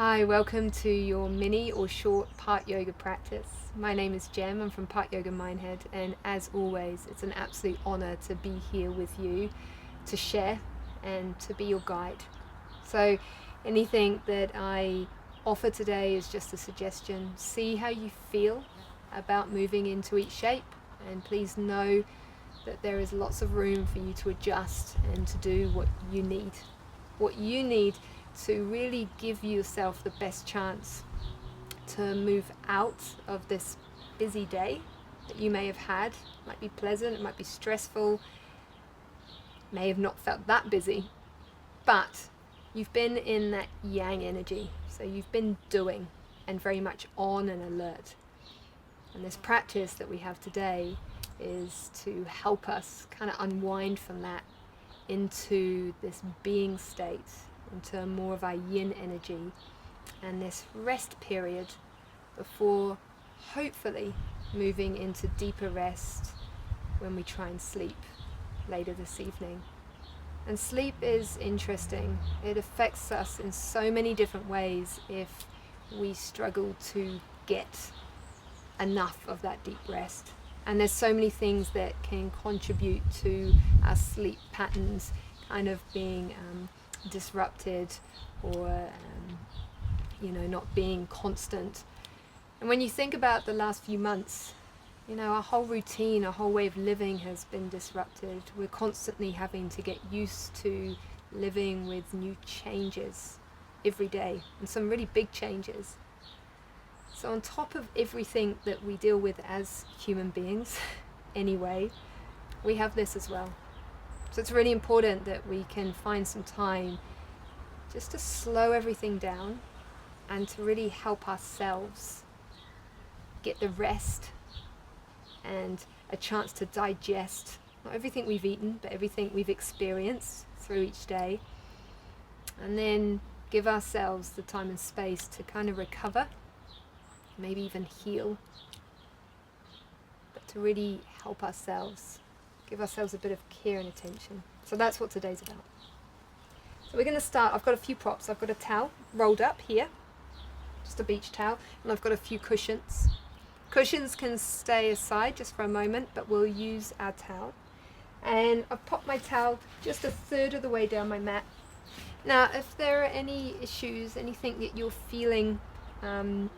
Hi, welcome to your mini or short part yoga practice. My name is Jem, I'm from Part Yoga Mindhead, and as always, it's an absolute honor to be here with you to share and to be your guide. So, anything that I offer today is just a suggestion. See how you feel about moving into each shape, and please know that there is lots of room for you to adjust and to do what you need. What you need to really give yourself the best chance to move out of this busy day that you may have had. It might be pleasant, it might be stressful, may have not felt that busy, but you've been in that yang energy, so you've been doing and very much on and alert. And this practice that we have today is to help us kind of unwind from that into this being state, into more of our yin energy, and this rest period before hopefully moving into deeper rest when we try and sleep later this evening. And sleep is interesting. It affects us in so many different ways if we struggle to get enough of that deep rest. And there's so many things that can contribute to our sleep patterns kind of being disrupted or not being constant. And when you think about the last few months, our whole routine, our whole way of living has been disrupted. We're constantly having to get used to living with new changes every day, and some really big changes. So on top of everything that we deal with as human beings anyway, we have this as well. So it's really important that we can find some time just to slow everything down and to really help ourselves get the rest and a chance to digest not everything we've eaten, but everything we've experienced through each day, and then give ourselves the time and space to kind of recover, maybe even heal, but to really help ourselves, give ourselves a bit of care and attention. So that's what today's about. So we're going to start. I've got a few props. I've got a towel rolled up here, just a beach towel, and I've got a few cushions. Cushions can stay aside just for a moment, but we'll use our towel. And I've popped my towel just a third of the way down my mat. Now, if there are any issues, anything that you're feeling in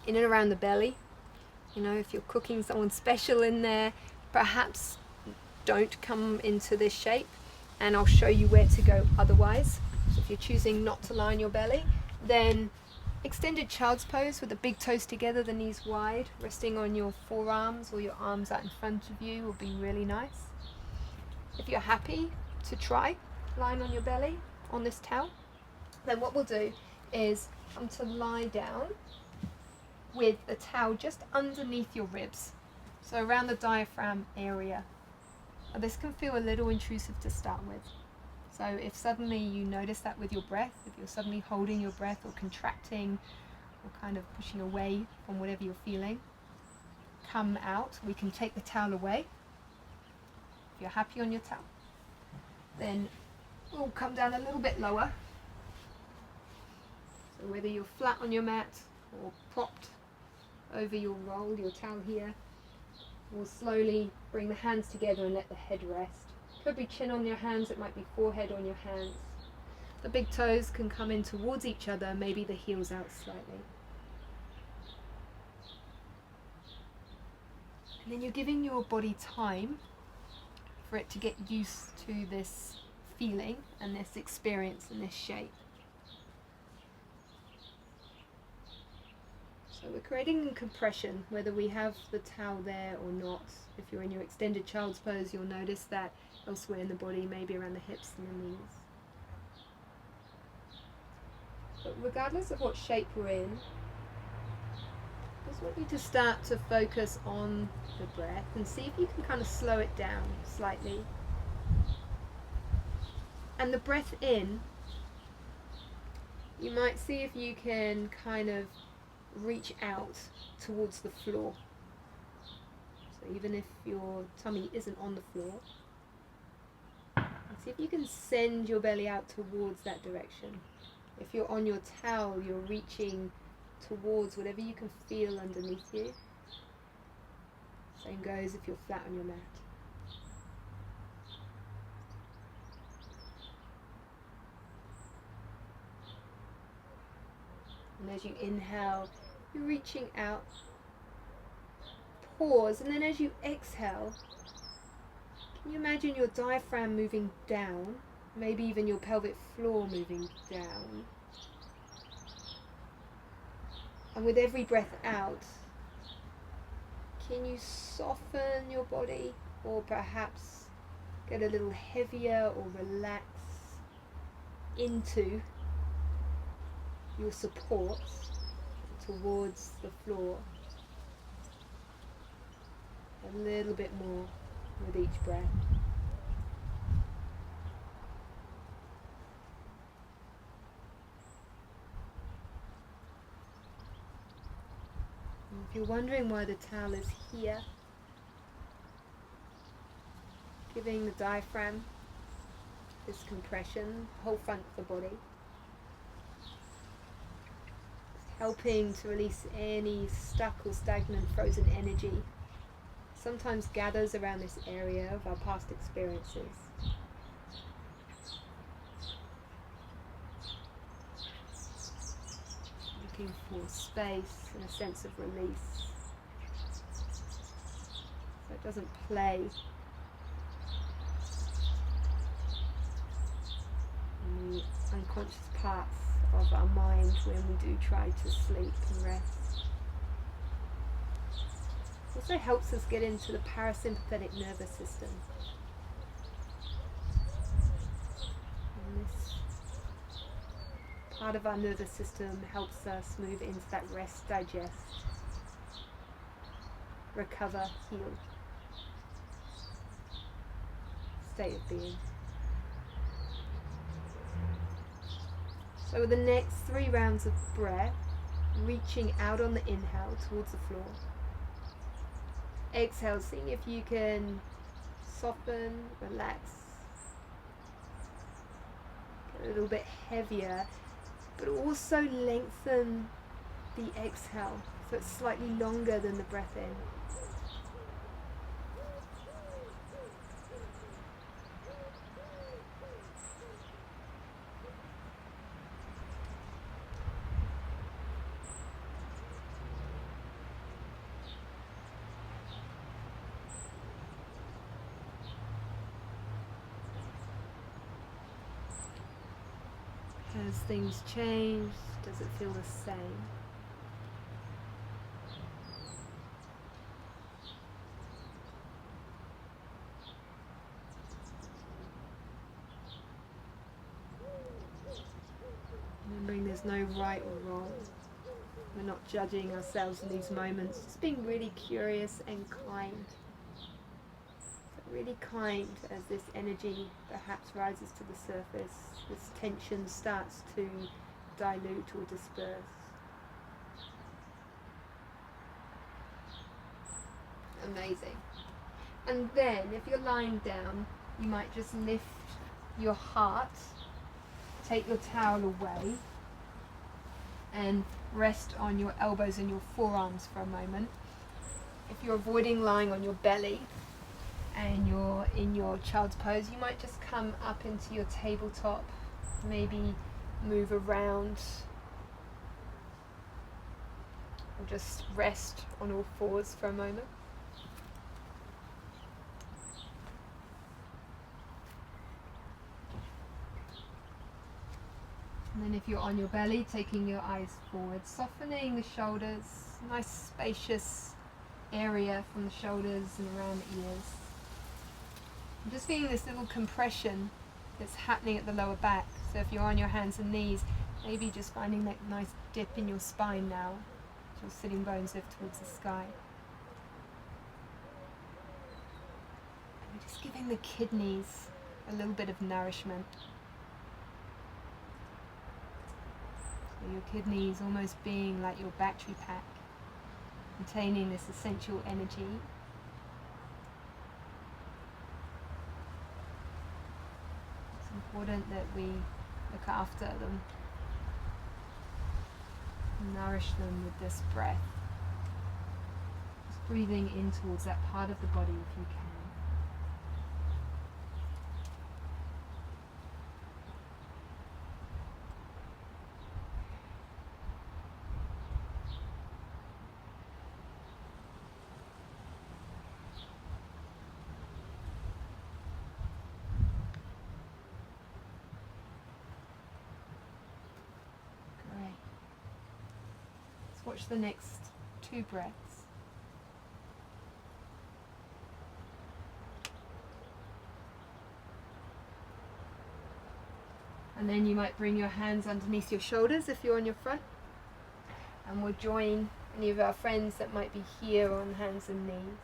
and around the belly, if you're cooking someone special in there, perhaps don't come into this shape, and I'll show you where to go otherwise. So if you're choosing not to lie on your belly, then extended child's pose with the big toes together, the knees wide, resting on your forearms or your arms out in front of you will be really nice. If you're happy to try lying on your belly on this towel, then what we'll do is come to lie down with the towel just underneath your ribs, so around the diaphragm area. Now, this can feel a little intrusive to start with, so if suddenly you notice that with your breath, if you're suddenly holding your breath or contracting or kind of pushing away from whatever you're feeling, come out. We can take the towel away. If you're happy on your towel, then we'll come down a little bit lower. So whether you're flat on your mat or propped over your roll, your towel here, we'll slowly bring the hands together and let the head rest. Could be chin on your hands, it might be forehead on your hands. The big toes can come in towards each other, maybe the heels out slightly. And then you're giving your body time for it to get used to this feeling and this experience and this shape. So we're creating compression, whether we have the towel there or not. If you're in your extended child's pose, you'll notice that elsewhere in the body, maybe around the hips and the knees. But regardless of what shape we're in, I just want you to start to focus on the breath and see if you can kind of slow it down slightly. And the breath in, you might see if you can kind of reach out towards the floor. So even if your tummy isn't on the floor, see if you can send your belly out towards that direction. If you're on your towel, you're reaching towards whatever you can feel underneath you. Same goes if you're flat on your mat. And as you inhale, you're reaching out. Pause, and then as you exhale, can you imagine your diaphragm moving down? Maybe even your pelvic floor moving down. And with every breath out, can you soften your body, or perhaps get a little heavier or relax into your support towards the floor? A little bit more with each breath. And if you're wondering why the towel is here, giving the diaphragm this compression, whole front of the body, helping to release any stuck or stagnant frozen energy sometimes gathers around this area of our past experiences. Looking for space and a sense of release, so it doesn't play in the unconscious parts of our mind when we do try to sleep and rest. It also helps us get into the parasympathetic nervous system. And this part of our nervous system helps us move into that rest, digest, recover, heal state of being. So with the next 3 rounds of breath, reaching out on the inhale towards the floor. Exhale, seeing if you can soften, relax, get a little bit heavier, but also lengthen the exhale so it's slightly longer than the breath in. Has things changed? Does it feel the same? Remembering there's no right or wrong. We're not judging ourselves in these moments, just being really curious and kind. Really kind as this energy perhaps rises to the surface, this tension starts to dilute or disperse. Amazing. And then if you're lying down, you might just lift your heart, take your towel away, and rest on your elbows and your forearms for a moment. If you're avoiding lying on your belly, and you're in your child's pose, you might just come up into your tabletop, maybe move around, or just rest on all fours for a moment. And then if you're on your belly, taking your eyes forward, softening the shoulders, nice spacious area from the shoulders and around the ears. I'm just feeling this little compression that's happening at the lower back. So if you're on your hands and knees, maybe just finding that nice dip in your spine now, as your sitting bones lift towards the sky. And we're just giving the kidneys a little bit of nourishment. So your kidneys almost being like your battery pack, containing this essential energy. Important that we look after them Nourish them with this breath. Just breathing in towards that part of the body if you can. Great. Let's watch the next 2 breaths. And then you might bring your hands underneath your shoulders if you're on your front. And we'll join any of our friends that might be here on hands and knees.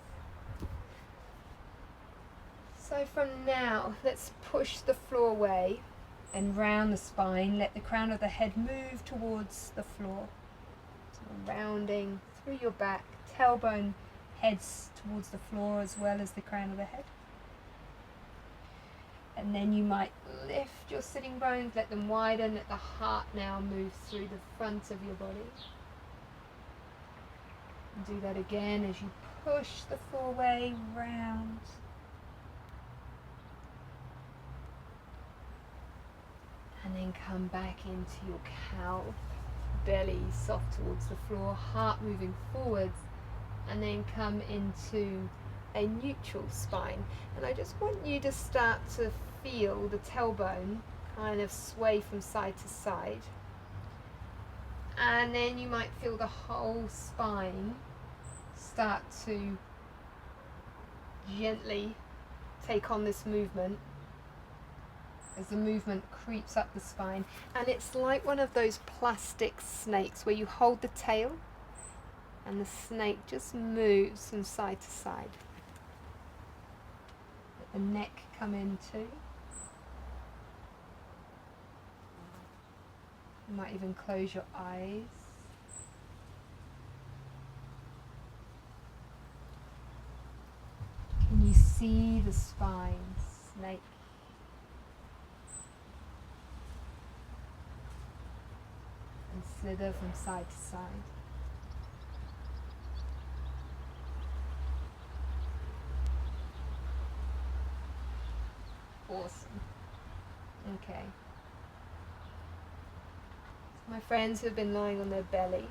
So from now, let's push the floor away and round the spine. Let the crown of the head move towards the floor. So rounding through your back, tailbone heads towards the floor as well as the crown of the head. And then you might lift your sitting bones, let them widen, let the heart now move through the front of your body. And do that again as you push the floor away, round. And then come back into your cow, belly soft towards the floor, heart moving forwards, and then come into a neutral spine. And I just want you to start to feel the tailbone kind of sway from side to side. And then you might feel the whole spine start to gently take on this movement as the movement creeps up the spine. And it's like one of those plastic snakes where you hold the tail and the snake just moves from side to side. Let the neck come in too. You might even close your eyes. Can you see the spine, snake? And slither from side to side. Awesome. Okay. My friends who have been lying on their belly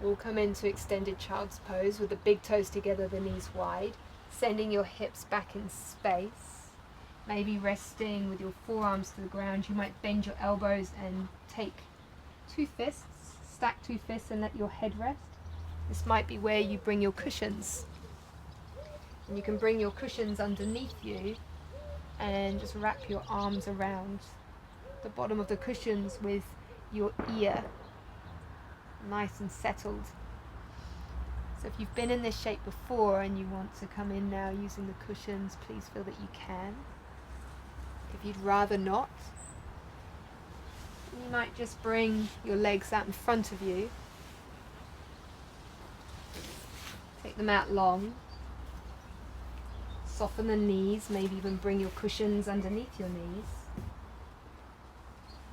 will come into extended child's pose with the big toes together, the knees wide, sending your hips back in space. Maybe resting with your forearms to the ground. You might bend your elbows and take 2 fists, stack 2 fists and let your head rest. This might be where you bring your cushions. And you can bring your cushions underneath you and just wrap your arms around the bottom of the cushions with your ear nice and settled. So if you've been in this shape before and you want to come in now using the cushions, please feel that you can. If you'd rather not, you might just bring your legs out in front of you. Take them out long. Soften the knees, maybe even bring your cushions underneath your knees.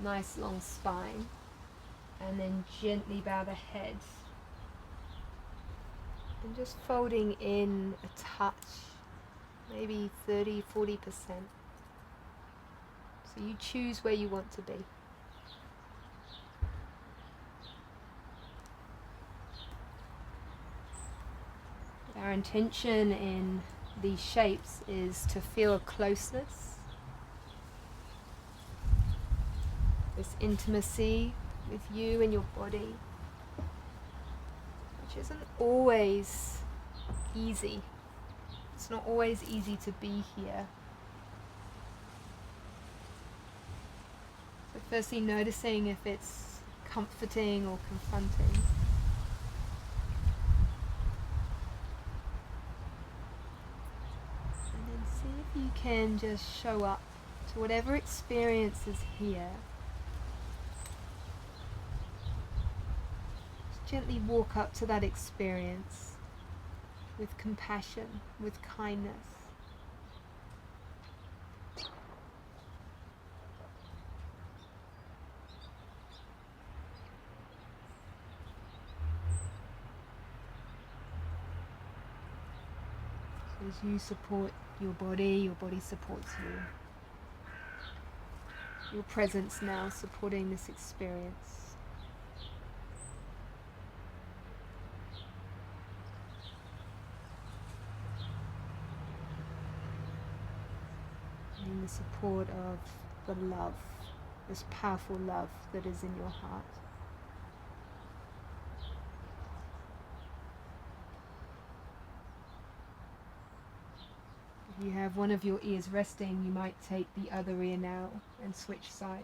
Nice long spine. And then gently bow the head. And just folding in a touch, maybe 30-40%. So you choose where you want to be. Our intention in these shapes is to feel a closeness, this intimacy with you and your body, which isn't always easy. It's not always easy to be here. So firstly, noticing if it's comforting or confronting. And then see if you can just show up to whatever experience is here. Just gently walk up to that experience with compassion, with kindness. As you support your body supports you. Your presence now supporting this experience. And the support of the love, this powerful love that is in your heart. If you have one of your ears resting, you might take the other ear now and switch sides.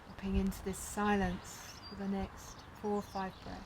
Dropping into this silence for the next 4 or 5 breaths.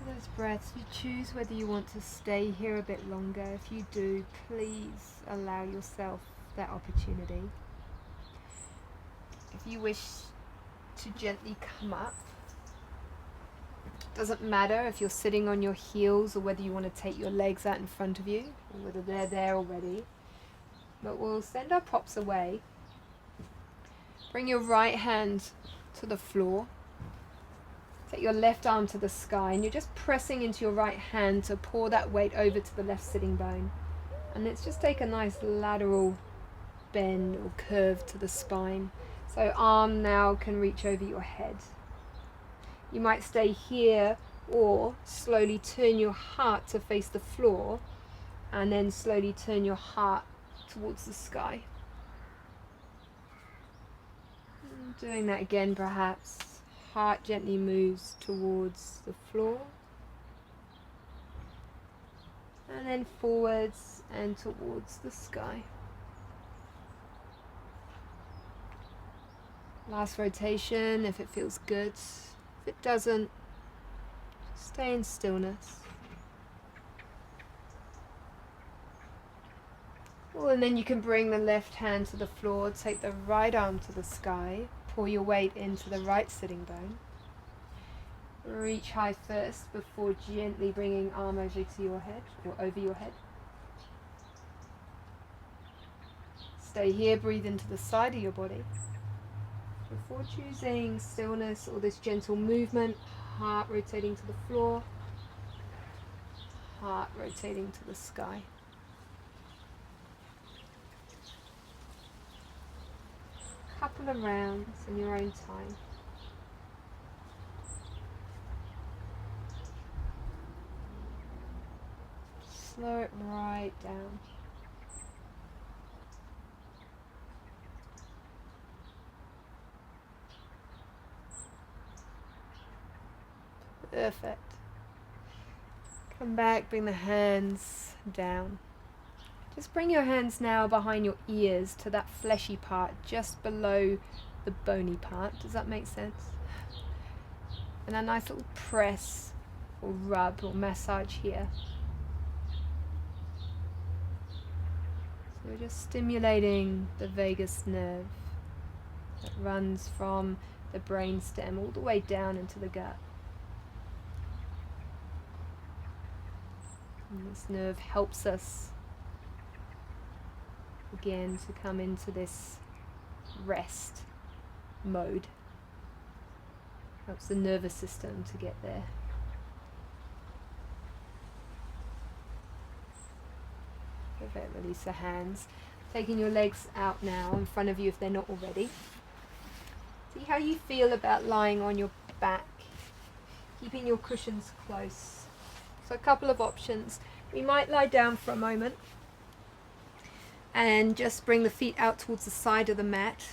Those breaths, you choose whether you want to stay here a bit longer. If you do, please allow yourself that opportunity. If you wish to gently come up, doesn't matter if you're sitting on your heels or whether you want to take your legs out in front of you or whether they're there already, but we'll send our props away. Bring your right hand to the floor. Take your left arm to the sky, and you're just pressing into your right hand to pour that weight over to the left sitting bone. And let's just take a nice lateral bend or curve to the spine. So arm now can reach over your head. You might stay here or slowly turn your heart to face the floor and then slowly turn your heart towards the sky. And doing that again perhaps. Heart gently moves towards the floor and then forwards and towards the sky. Last rotation if it feels good. If it doesn't, stay in stillness. Well, and then you can bring the left hand to the floor, take the right arm to the sky. Pour your weight into the right sitting bone. Reach high first before gently bringing arm over to your head or over your head. Stay here, breathe into the side of your body. Before choosing stillness or this gentle movement, heart rotating to the floor, heart rotating to the sky. Couple of rounds in your own time. Slow it right down. Perfect. Come back, bring the hands down. Just bring your hands now behind your ears to that fleshy part just below the bony part. Does that make sense? And a nice little press or rub or massage here. So we're just stimulating the vagus nerve that runs from the brainstem all the way down into the gut. And this nerve helps us again to come into this rest mode. Helps the nervous system to get there. Perfect. Release the hands. Taking your legs out now in front of you if they're not already. See how you feel about lying on your back, keeping your cushions close. So a couple of options. We might lie down for a moment and just bring the feet out towards the side of the mat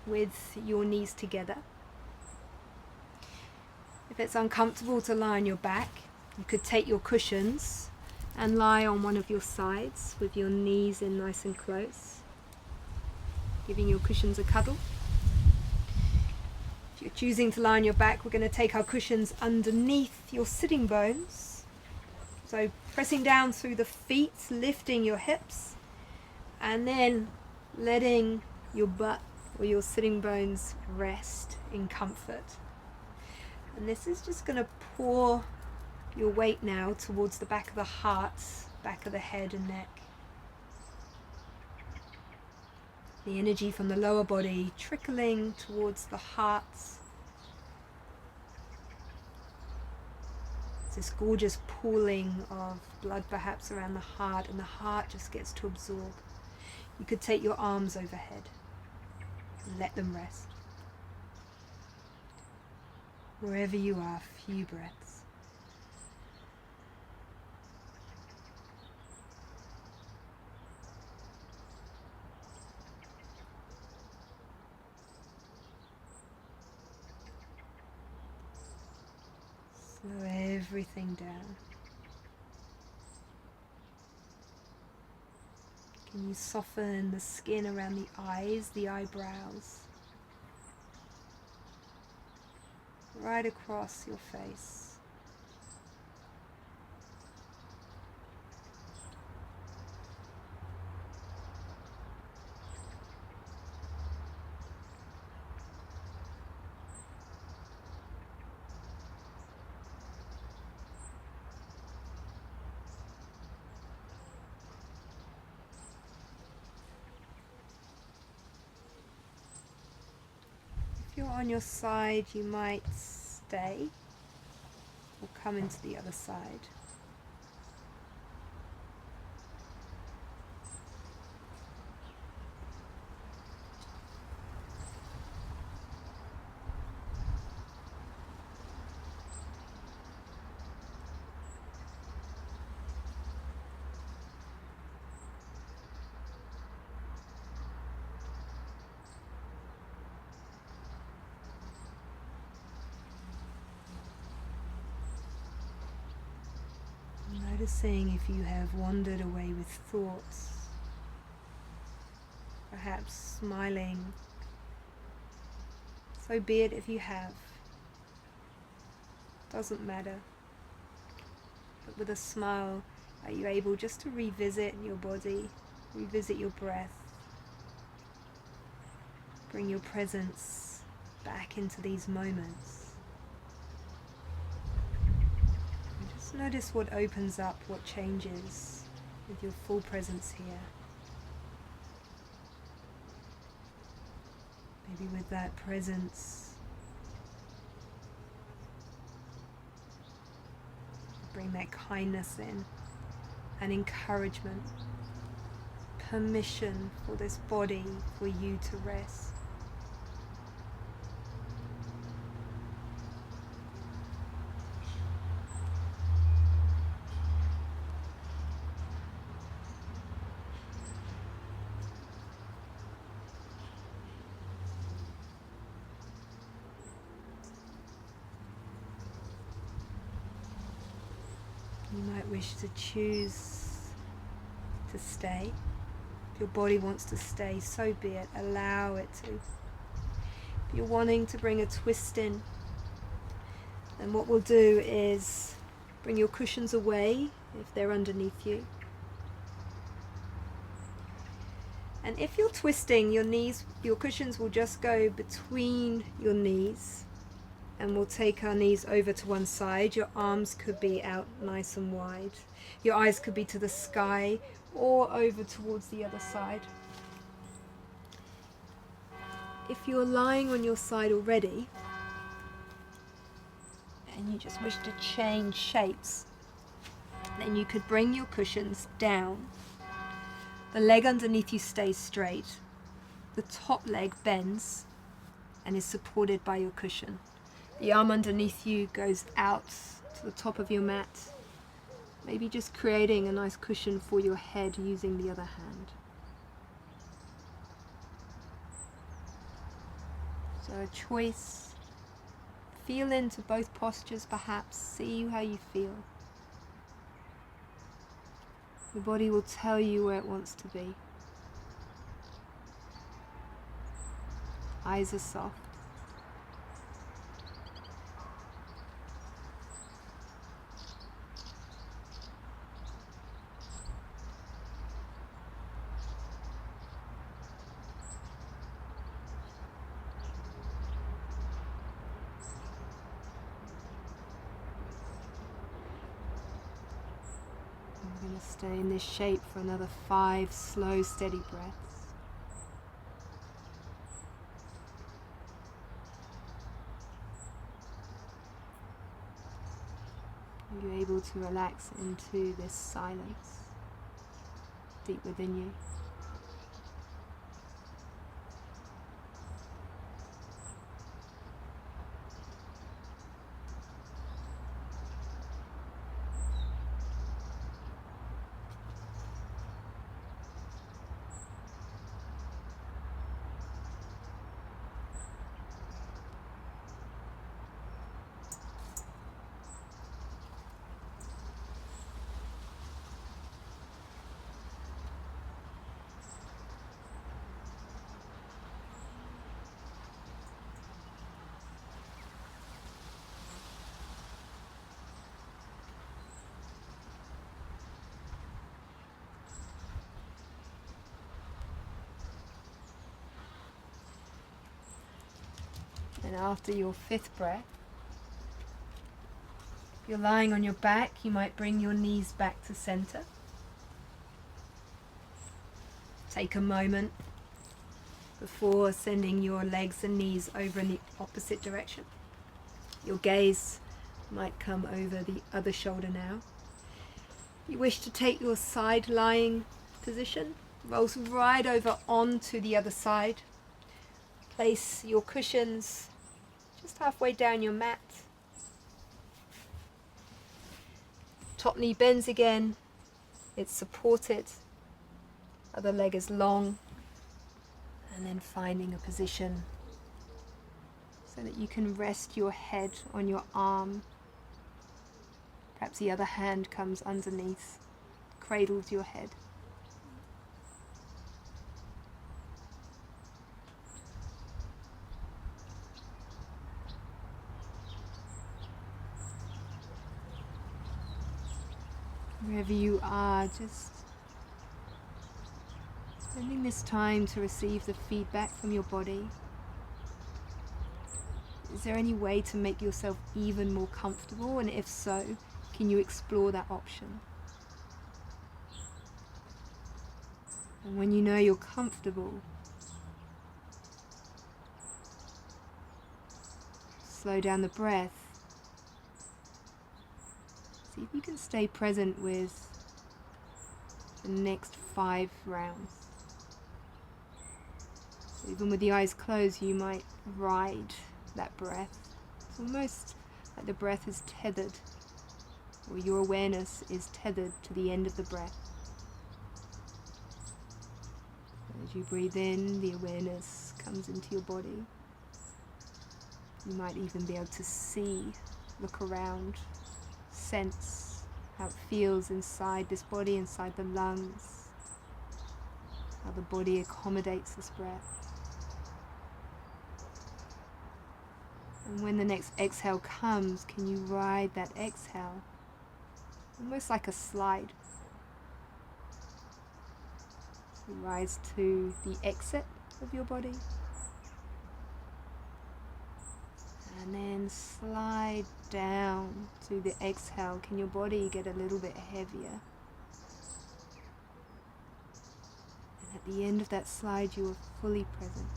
with your knees together. If it's uncomfortable to lie on your back, you could take your cushions and lie on one of your sides with your knees in nice and close, giving your cushions a cuddle. If you're choosing to lie on your back, we're going to take our cushions underneath your sitting bones. So pressing down through the feet, lifting your hips, and then letting your butt or your sitting bones rest in comfort. And this is just going to pour your weight now towards the back of the heart, back of the head and neck. The energy from the lower body trickling towards the heart. It's this gorgeous pooling of blood perhaps around the heart, and the heart just gets to absorb. You could take your arms overhead and let them rest. Wherever you are, a few breaths. Slow everything down. Can you soften the skin around the eyes, the eyebrows? Right across your face. If you're on your side, you might stay or come into the other side. Noticing if you have wandered away with thoughts, perhaps smiling. So be it if you have. Doesn't matter. But with a smile, are you able just to revisit your body, revisit your breath, bring your presence back into these moments? Notice what opens up, what changes with your full presence here. Maybe with that presence, bring that kindness in and encouragement, permission for this body, for you to rest. You might wish to choose to stay. If your body wants to stay, so be it. Allow it to. If you're wanting to bring a twist in, then what we'll do is bring your cushions away if they're underneath you. And if you're twisting, your cushions will just go between your knees. And we'll take our knees over to one side. Your arms could be out nice and wide. Your eyes could be to the sky or over towards the other side. If you're lying on your side already and you just wish to change shapes, then you could bring your cushions down The leg underneath you stays straight. The top leg bends and is supported by your cushion. The arm underneath you goes out to the top of your mat, maybe just creating a nice cushion for your head using the other hand. So a choice. Feel into both postures perhaps, see how you feel. Your body will tell you where it wants to be. Eyes are soft. I'm going to stay in this shape for another 5 slow, steady breaths. You're able to relax into this silence deep within you. And after your 5th breath, if you're lying on your back, you might bring your knees back to center. Take a moment before sending your legs and knees over in the opposite direction. Your gaze might come over the other shoulder now. You wish to take your side lying position, roll right over onto the other side. Place your cushions just halfway down your mat. Top knee bends again. It's supported. Other leg is long. And then finding a position so that you can rest your head on your arm. Perhaps the other hand comes underneath, cradles your head. Wherever you are, just spending this time to receive the feedback from your body. Is there any way to make yourself even more comfortable? And if so, can you explore that option? And when you know you're comfortable, slow down the breath. See if you can stay present with the next 5 rounds. So even with the eyes closed, you might ride that breath. It's almost like the breath is tethered, or your awareness is tethered to the end of the breath. As you breathe in, the awareness comes into your body. You might even be able to see, look around, sense how it feels inside this body, inside the lungs, how the body accommodates this breath. And when the next exhale comes, can you ride that exhale almost like a slide? So rise to the exit of your body and then slide down to the exhale. Can your body get a little bit heavier? And at the end of that slide, you are fully present.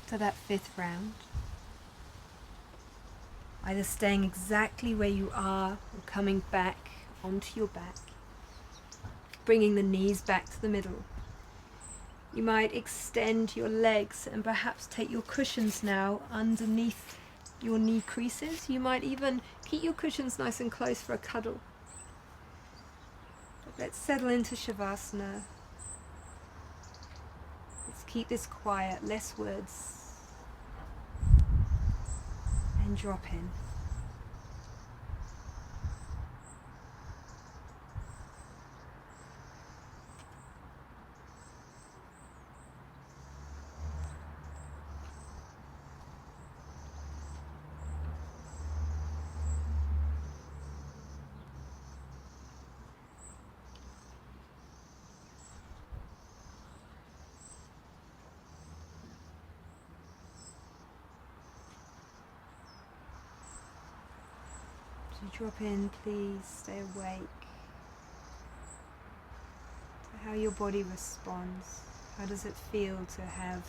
to that 5th round, either staying exactly where you are or coming back onto your back, bringing the knees back to the middle. You might extend your legs and perhaps take your cushions now underneath your knee creases. You might even keep your cushions nice and close for a cuddle. But let's settle into Shavasana. Let's keep this quiet, less words, and drop in. As you drop in, please stay awake to how your body responds. How does it feel to have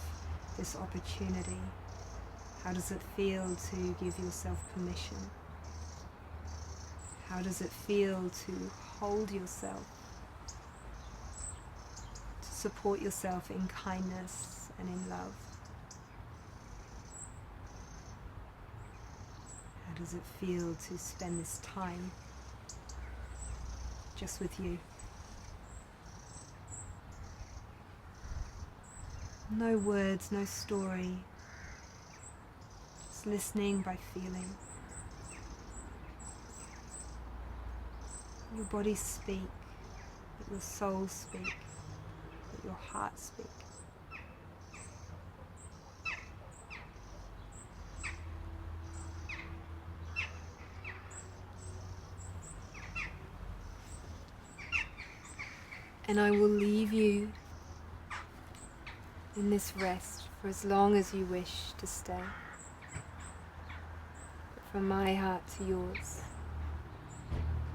this opportunity? How does it feel to give yourself permission? How does it feel to hold yourself, to support yourself in kindness and in love? How does it feel to spend this time just with you? No words, no story, just listening by feeling. Your body speak, let your soul speak, let your heart speak. And I will leave you in this rest for as long as you wish to stay. But from my heart to yours,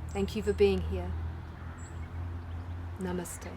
thank you for being here. Namaste.